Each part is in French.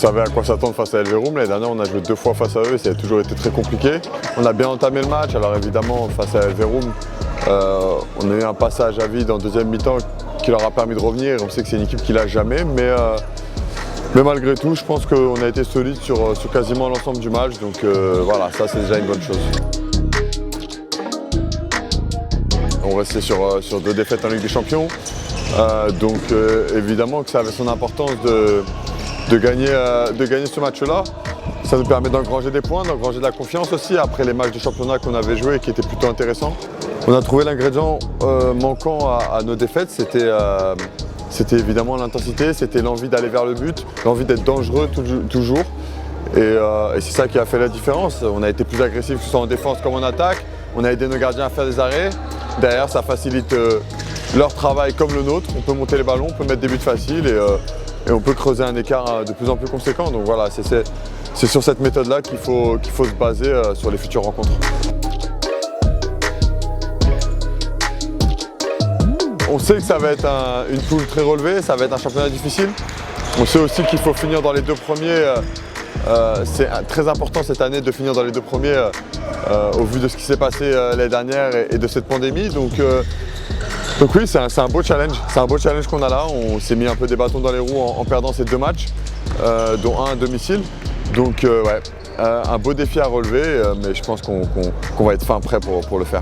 savait à quoi s'attendre face à Elverum. L'année dernière, on a joué 2 fois face à eux et ça a toujours été très compliqué. On a bien entamé le match, alors évidemment, face à Elverum, on a eu un passage à vide en deuxième mi-temps qui leur a permis de revenir. On sait que c'est une équipe qui lâche jamais, mais malgré tout, je pense qu'on a été solide sur quasiment l'ensemble du match. Donc voilà, ça c'est déjà une bonne chose. On restait sur 2 défaites en Ligue des Champions. Donc évidemment que ça avait son importance de gagner ce match-là. Ça nous permet d'engranger des points, d'engranger de la confiance aussi après les matchs de championnat qu'on avait joués qui étaient plutôt intéressants. On a trouvé l'ingrédient manquant à nos défaites, c'était évidemment l'intensité, c'était l'envie d'aller vers le but, l'envie d'être dangereux toujours. Et c'est ça qui a fait la différence. On a été plus agressif, que ce soit en défense comme en attaque. On a aidé nos gardiens à faire des arrêts. Derrière, ça facilite leur travail comme le nôtre. On peut monter les ballons, on peut mettre des buts faciles et on peut creuser un écart de plus en plus conséquent. Donc voilà, c'est sur cette méthode-là qu'il faut se baser sur les futures rencontres. On sait que ça va être une poule très relevée, ça va être un championnat difficile. On sait aussi qu'il faut finir dans les 2 premiers. C'est très important cette année de finir dans les 2 premiers au vu de ce qui s'est passé l'année dernière et de cette pandémie. Donc oui, c'est un beau challenge. C'est un beau challenge qu'on a là. On s'est mis un peu des bâtons dans les roues en perdant ces 2 matchs, dont un à domicile. Donc ouais, un beau défi à relever, mais je pense qu'on va être fin prêt pour le faire.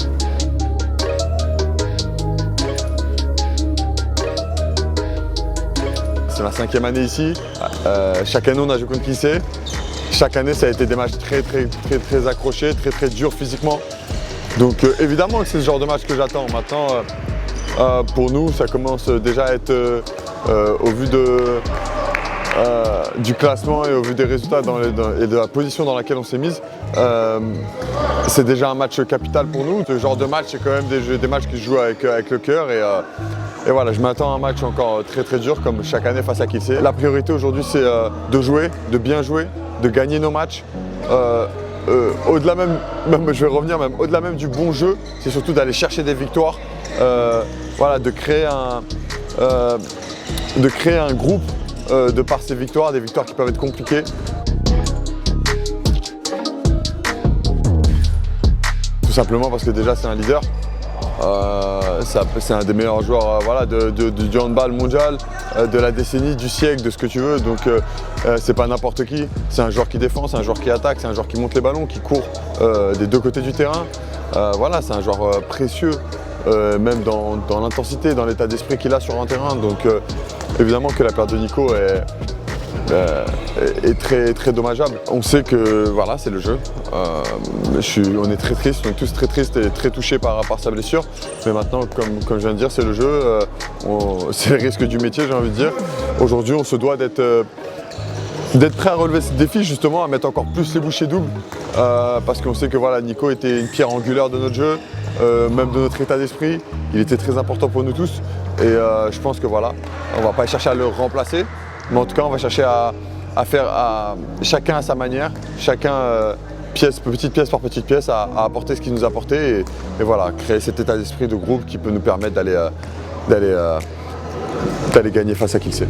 C'est ma 5e année ici. Chaque année, on a joué contre qui c'est. Chaque année, ça a été des matchs très accrochés, très durs physiquement. Donc évidemment que c'est ce genre de match que j'attends. Maintenant, pour nous, ça commence déjà à être, au vu du classement et au vu des résultats et de la position dans laquelle on s'est mise, c'est déjà un match capital pour nous. Ce genre de match, c'est quand même des matchs qui se jouent avec le cœur. Et voilà, je m'attends à un match encore très dur comme chaque année face à qui c'est. La priorité aujourd'hui, c'est de jouer, de bien jouer, de gagner nos matchs. Au-delà même, je vais revenir même au-delà même du bon jeu, c'est surtout d'aller chercher des victoires, voilà, de créer un groupe de par ces victoires, des victoires qui peuvent être compliquées. Tout simplement parce que déjà c'est un leader. C'est un des meilleurs joueurs voilà, du handball mondial, de la décennie, du siècle, de ce que tu veux. Donc c'est pas n'importe qui. C'est un joueur qui défend, c'est un joueur qui attaque, c'est un joueur qui monte les ballons, qui court des 2 côtés du terrain. Voilà, c'est un joueur précieux, même dans l'intensité, dans l'état d'esprit qu'il a sur un terrain. Donc évidemment que la perte de Nico est très dommageable. On sait que voilà, c'est le jeu. On est très triste, on est tous très tristes et très touchés par sa blessure. Mais maintenant, comme je viens de dire, c'est le jeu. C'est le risque du métier, j'ai envie de dire. Aujourd'hui, on se doit d'être prêt à relever ce défi, justement, à mettre encore plus les bouchées doubles. Parce qu'on sait que voilà, Nico était une pierre angulaire de notre jeu, même de notre état d'esprit. Il était très important pour nous tous. Et je pense que voilà, on ne va pas chercher à le remplacer. Mais en tout cas, on va chercher à faire chacun à sa manière, chacun petite pièce par petite pièce à apporter ce qu'il nous a apporté et voilà, créer cet état d'esprit de groupe qui peut nous permettre d'aller gagner face à qui c'est.